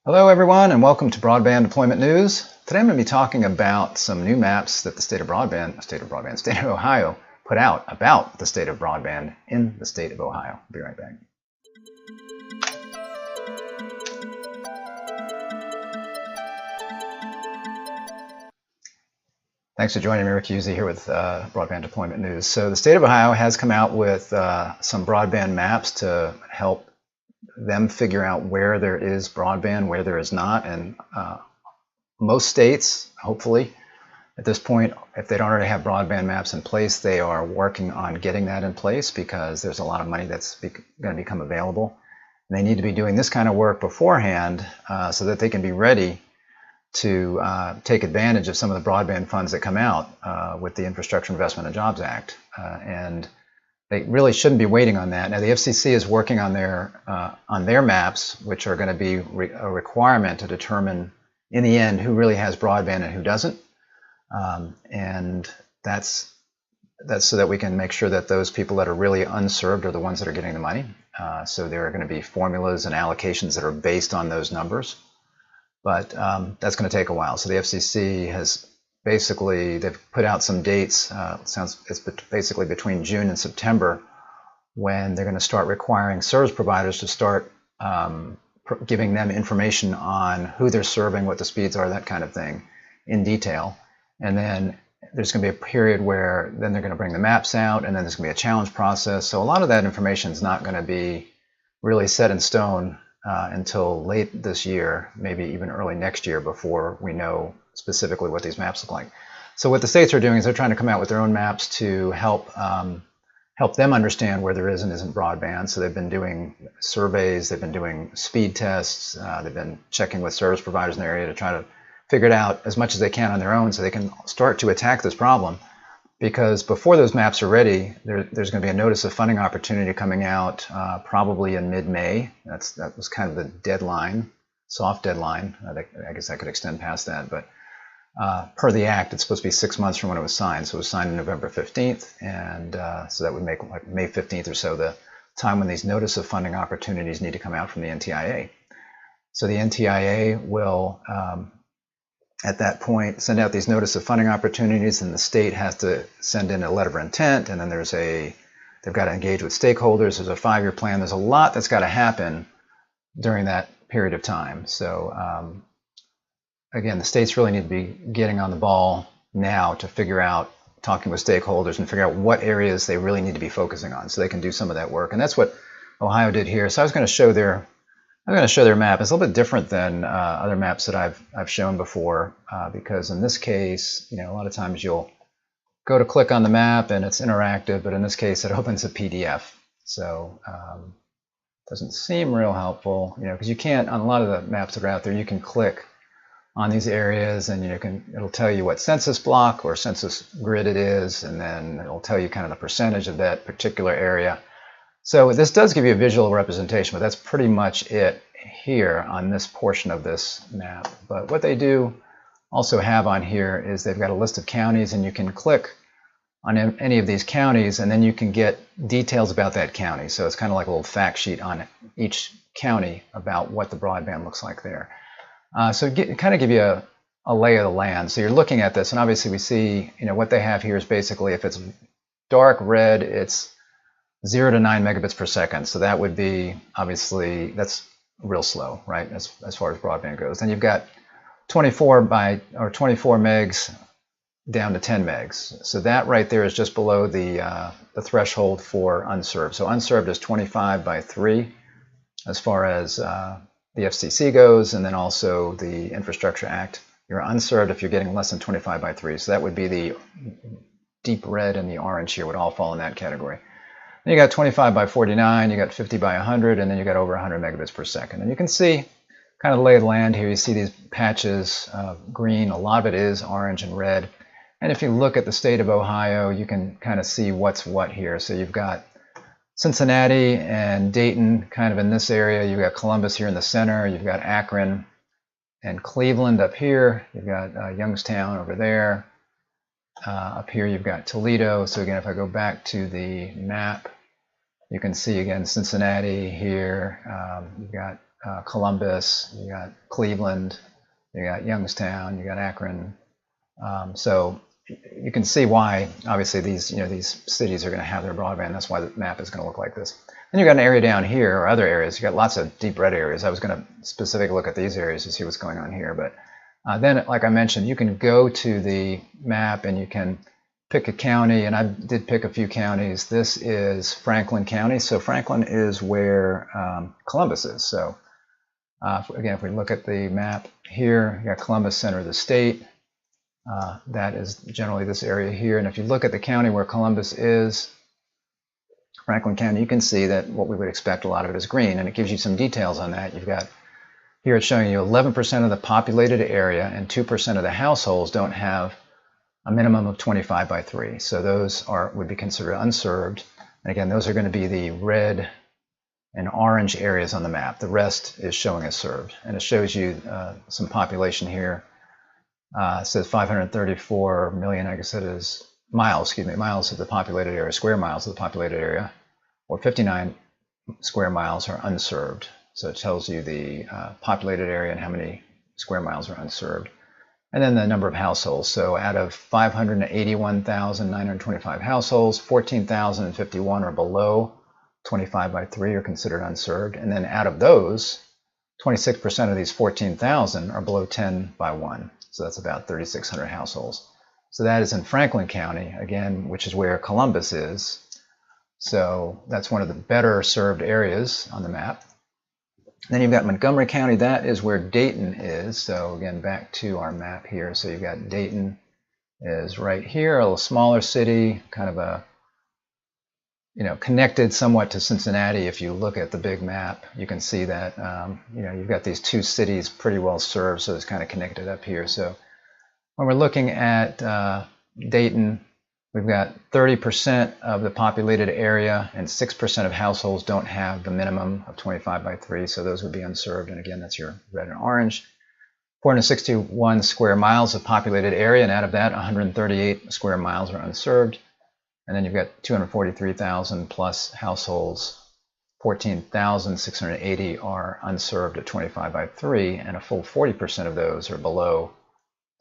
Hello everyone and welcome to Broadband Deployment News. Today I'm going to be talking about some new maps that the state of Ohio put out about the state of broadband in the state of Ohio. I'll be right back. Thanks for joining me, Rick Husey here with Broadband Deployment News. So the state of Ohio has come out with some broadband maps to help them figure out where there is broadband, where there is not, and most states, hopefully, at this point, if they don't already have broadband maps in place, they are working on getting that in place because there's a lot of money that's going to become available. And they need to be doing this kind of work beforehand so that they can be ready to take advantage of some of the broadband funds that come out with the Infrastructure Investment and Jobs Act. And they really shouldn't be waiting on that. Now, the FCC is working on their maps, which are going to be a requirement to determine, in the end, who really has broadband and who doesn't. And that's so that we can make sure that those people that are really unserved are the ones that are getting the money. So there are going to be formulas and allocations that are based on those numbers. But that's going to take a while. So the FCC has basically, they've put out some dates. It's basically between June and September when they're going to start requiring service providers to start giving them information on who they're serving, what the speeds are, that kind of thing in detail. And then there's going to be a period where then they're going to bring the maps out, and then there's going to be a challenge process. So a lot of that information is not going to be really set in stone until late this year, maybe even early next year, before we know specifically what these maps look like. So what the states are doing is they're trying to come out with their own maps to help them understand where there is and isn't broadband. So they've been doing surveys, they've been doing speed tests, they've been checking with service providers in the area to try to figure it out as much as they can on their own so they can start to attack this problem. Because before those maps are ready, there's going to be a notice of funding opportunity coming out probably in mid-May. That was kind of the deadline, soft deadline. I guess I could extend past that, but per the act, it's supposed to be 6 months from when it was signed. So it was signed on November 15th, and so that would make like May 15th or so the time when these notice of funding opportunities need to come out from the NTIA. So the NTIA will at that point send out these notice of funding opportunities, and the state has to send in a letter of intent, and then they've got to engage with stakeholders. There's a 5-year plan. There's a lot that's got to happen during that period of time. So again, the states really need to be getting on the ball now to figure out, talking with stakeholders and figure out what areas they really need to be focusing on so they can do some of that work. And that's what Ohio did here. So I'm going to show their map. It's a little bit different than other maps that I've shown before because in this case, a lot of times you'll go to click on the map and it's interactive, but in this case it opens a PDF. So it doesn't seem real helpful, because you can't, on a lot of the maps that are out there, you can click on these areas and it'll tell you what census block or census grid it is, and then it'll tell you kind of the percentage of that particular area. So this does give you a visual representation, but that's pretty much it here on this portion of this map. But what they do also have on here is they've got a list of counties, and you can click on any of these counties and then you can get details about that county. So it's kind of like a little fact sheet on each county about what the broadband looks like there. So kind of give you a lay of the land. So you're looking at this, and obviously we see, what they have here is basically, if it's dark red, it's 0 to 9 megabits per second. So that would be, obviously, that's real slow, right, as far as broadband goes. Then you've got 24 megs down to 10 megs. So that right there is just below the threshold for unserved. So unserved is 25 by 3 as far as the FCC goes, and then also the Infrastructure Act. You're unserved if you're getting less than 25 by 3. So that would be the deep red and the orange here would all fall in that category. Then you got 25 by 49, you got 50 by 100, and then you got over 100 megabits per second. And you can see kind of the lay of the land here. You see these patches of green. A lot of it is orange and red. And if you look at the state of Ohio, you can kind of see what's what here. So you've got Cincinnati and Dayton kind of in this area. You've got Columbus here in the center. You've got Akron and Cleveland up here. You've got Youngstown over there. Up here you've got Toledo. So again, if I go back to the map, You can see again Cincinnati here. You've got Columbus. You got Cleveland. You got Youngstown. You got Akron. So you can see why, obviously, these cities are going to have their broadband. That's why the map is going to look like this. Then you've got an area down here, or other areas. You've got lots of deep red areas. I was going to specifically look at these areas to see what's going on here. But then, like I mentioned, you can go to the map and you can pick a county, and I did pick a few counties. This is Franklin County. So Franklin is where Columbus is. So again, if we look at the map here, you got Columbus, center of the state. That is generally this area here. And if you look at the county where Columbus is, Franklin County, you can see that what we would expect, a lot of it is green, and it gives you some details on that. You've got here it's showing you 11% of the populated area and 2% of the households don't have a minimum of 25 by 3. So those would be considered unserved. And again, those are going to be the red and orange areas on the map. The rest is showing as served. And it shows you some population here. It says 534 million, I guess it is miles of the populated area, square miles of the populated area, or 59 square miles are unserved. So it tells you the populated area and how many square miles are unserved. And then the number of households. So out of 581,925 households, 14,051 are below 25 by 3 are considered unserved. And then out of those, 26% of these 14,000 are below 10 by 1. So that's about 3,600 households. So that is in Franklin County, again, which is where Columbus is. So that's one of the better served areas on the map. Then you've got Montgomery County. That is where Dayton is. So again, back to our map here. So you've got Dayton is right here, a little smaller city, kind of a, connected somewhat to Cincinnati. If you look at the big map, you can see that, you've got these two cities pretty well served. So it's kind of connected up here. So when we're looking at Dayton, we've got 30% of the populated area and 6% of households don't have the minimum of 25 by 3, so those would be unserved. And again, that's your red and orange. 461 square miles of populated area, and out of that, 138 square miles are unserved. And then you've got 243,000 plus households. 14,680 are unserved at 25 by 3, and a full 40% of those are below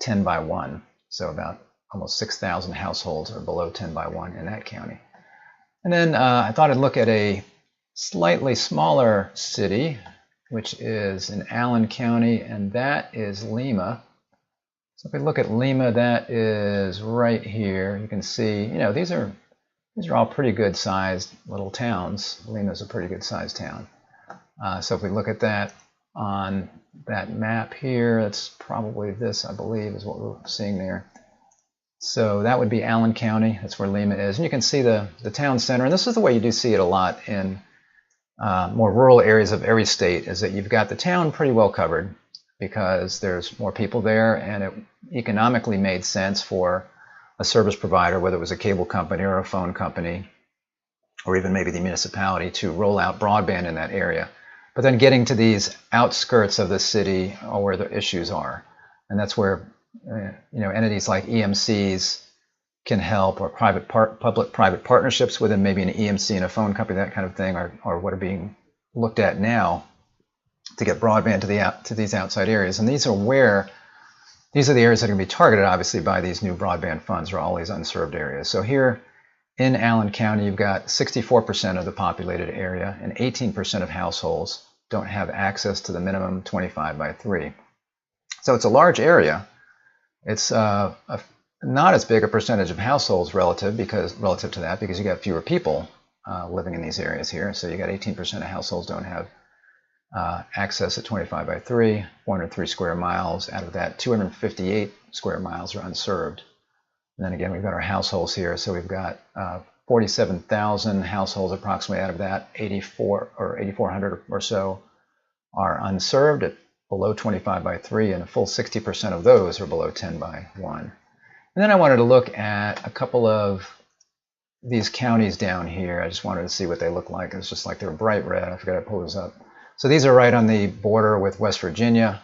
10 by 1. So about almost 6,000 households are below 10 by 1 in that county. And then I thought I'd look at a slightly smaller city, which is in Allen County, and that is Lima. So if we look at Lima, that is right here. You can see, these are all pretty good sized little towns. Lima's a pretty good sized town. So if we look at that on that map here, that's probably this, I believe, is what we're seeing there. So that would be Allen County. That's where Lima is. And you can see the town center. And this is the way you do see it a lot in more rural areas of every state, is that you've got the town pretty well covered because there's more people there, and it economically made sense for a service provider, whether it was a cable company or a phone company, or even maybe the municipality, to roll out broadband in that area. But then getting to these outskirts of the city are where the issues are. And that's where entities like EMCs can help, or public-private partnerships within maybe an EMC and a phone company, that kind of thing, are what are being looked at now to get broadband to these outside areas. And these are the areas that are going to be targeted, obviously, by these new broadband funds, or all these unserved areas. So here in Allen County, you've got 64% of the populated area, and 18% of households don't have access to the minimum 25 by 3. So it's a large area. It's not as big a percentage of households relative to that, because you got fewer people living in these areas here. So you got 18% of households don't have access at 25 by 3, 403 square miles. Out of that, 258 square miles are unserved. And then again, we've got our households here. So we've got 47,000 households approximately. Out of that, 8,400 or so are unserved at below 25 by 3, and a full 60% of those are below 10 by 1. And then I wanted to look at a couple of these counties down here. I just wanted to see what they look like. It's just like they're bright red. I forgot to pull those up. So these are right on the border with West Virginia.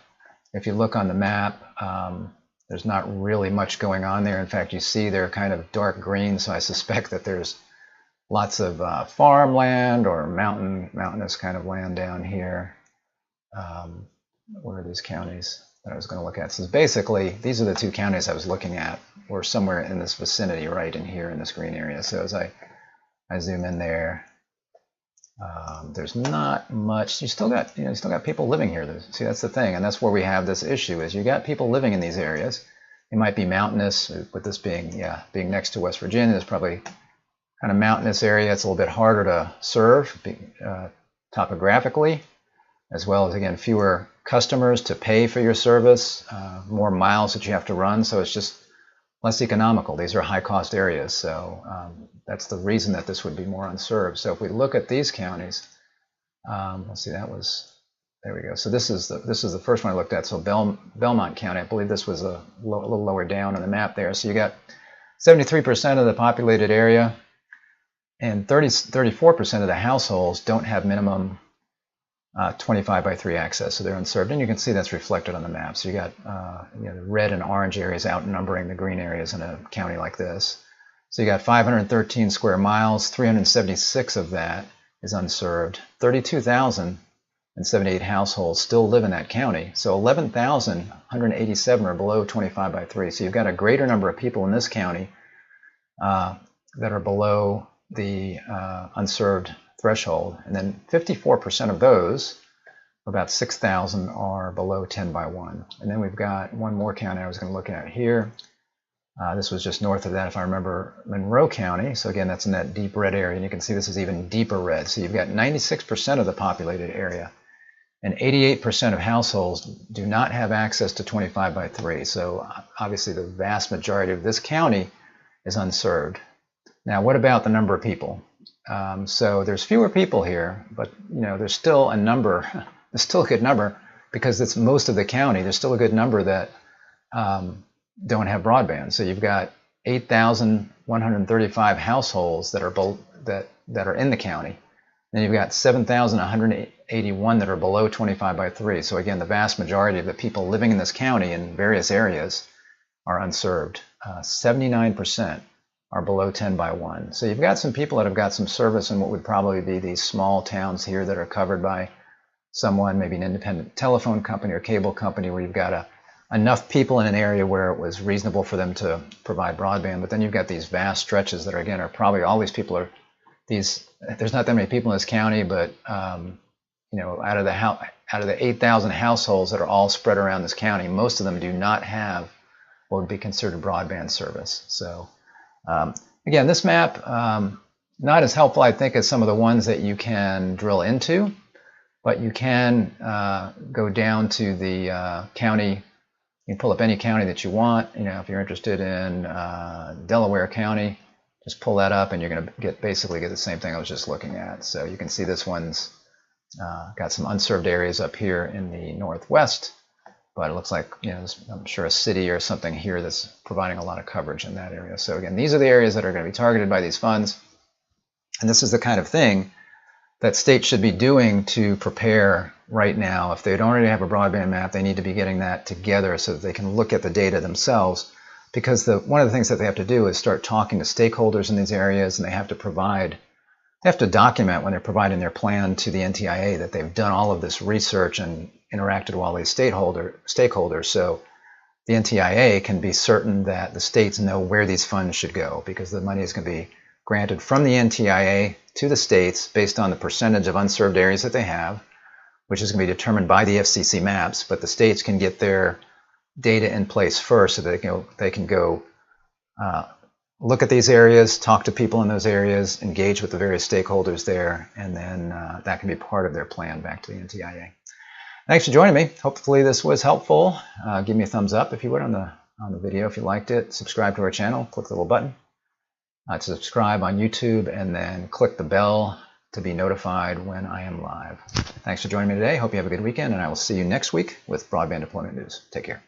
If you look on the map, there's not really much going on there. In fact, you see they're kind of dark green, so I suspect that there's lots of farmland or mountainous kind of land down here. Where are these counties that I was going to look at? So basically, these are the two counties I was looking at, were somewhere in this vicinity, right in here in this green area. So as I zoom in there, there's not much. You still got people living here. See, that's the thing, and that's where we have this issue. Is you got people living in these areas. It might be mountainous, with this being next to West Virginia. There's probably kind of mountainous area. It's a little bit harder to serve topographically, as well as, again, fewer customers to pay for your service, more miles that you have to run, so it's just less economical. These are high-cost areas, so that's the reason that this would be more unserved. So if we look at these counties, let's see, there we go. So this is the first one I looked at. So Belmont County, I believe this was a little lower down on the map there. So you got 73% of the populated area, and 34% of the households don't have minimum 25/3 access, so they're unserved, and you can see that's reflected on the map. So you got the red and orange areas outnumbering the green areas in a county like this. So you got 513 square miles, 376 of that is unserved. 32,078 households still live in that county. So 11,187 are below 25/3. So you've got a greater number of people in this county that are below the unserved threshold, and then 54% of those, about 6,000, are below 10/1. And then we've got one more county I was going to look at here. This was just north of that, if I remember, Monroe County. So again, that's in that deep red area, and you can see this is even deeper red. So you've got 96% of the populated area, and 88% of households do not have access to 25/3. So obviously the vast majority of this county is unserved. Now, what about the number of people? So there's fewer people here, but there's still a number. There's still a good number, because it's most of the county. There's still a good number that don't have broadband. So you've got 8,135 households that are in the county. Then you've got 7,181 that are below 25/3. So again, the vast majority of the people living in this county in various areas are unserved. 79% are below 10/1. So you've got some people that have got some service in what would probably be these small towns here that are covered by someone, maybe an independent telephone company or cable company, where you've got enough people in an area where it was reasonable for them to provide broadband. But then you've got these vast stretches that are probably all these people are there's not that many people in this county, but out of the 8,000 households that are all spread around this county, most of them do not have what would be considered broadband service. So again, this map, not as helpful, I think, as some of the ones that you can drill into, but you can go down to the county. You can pull up any county that you want. If you're interested in Delaware County, just pull that up, and you're going to basically get the same thing I was just looking at. So you can see this one's got some unserved areas up here in the northwest. But it looks like, I'm sure a city or something here that's providing a lot of coverage in that area. So again, these are the areas that are going to be targeted by these funds. And this is the kind of thing that states should be doing to prepare right now. If they don't already have a broadband map, they need to be getting that together so that they can look at the data themselves. Because one of the things that they have to do is start talking to stakeholders in these areas, and they have to document when they're providing their plan to the NTIA that they've done all of this research and interacted with all these stakeholders, so the NTIA can be certain that the states know where these funds should go, because the money is going to be granted from the NTIA to the states based on the percentage of unserved areas that they have, which is going to be determined by the FCC maps. But the states can get their data in place first, so that they can go look at these areas, talk to people in those areas, engage with the various stakeholders there, and then that can be part of their plan back to the NTIA. Thanks for joining me. Hopefully this was helpful. Give me a thumbs up if you would on the video if you liked it. Subscribe to our channel. Click the little button to subscribe on YouTube, and then click the bell to be notified when I am live. Thanks for joining me today. Hope you have a good weekend, and I will see you next week with Broadband Deployment News. Take care.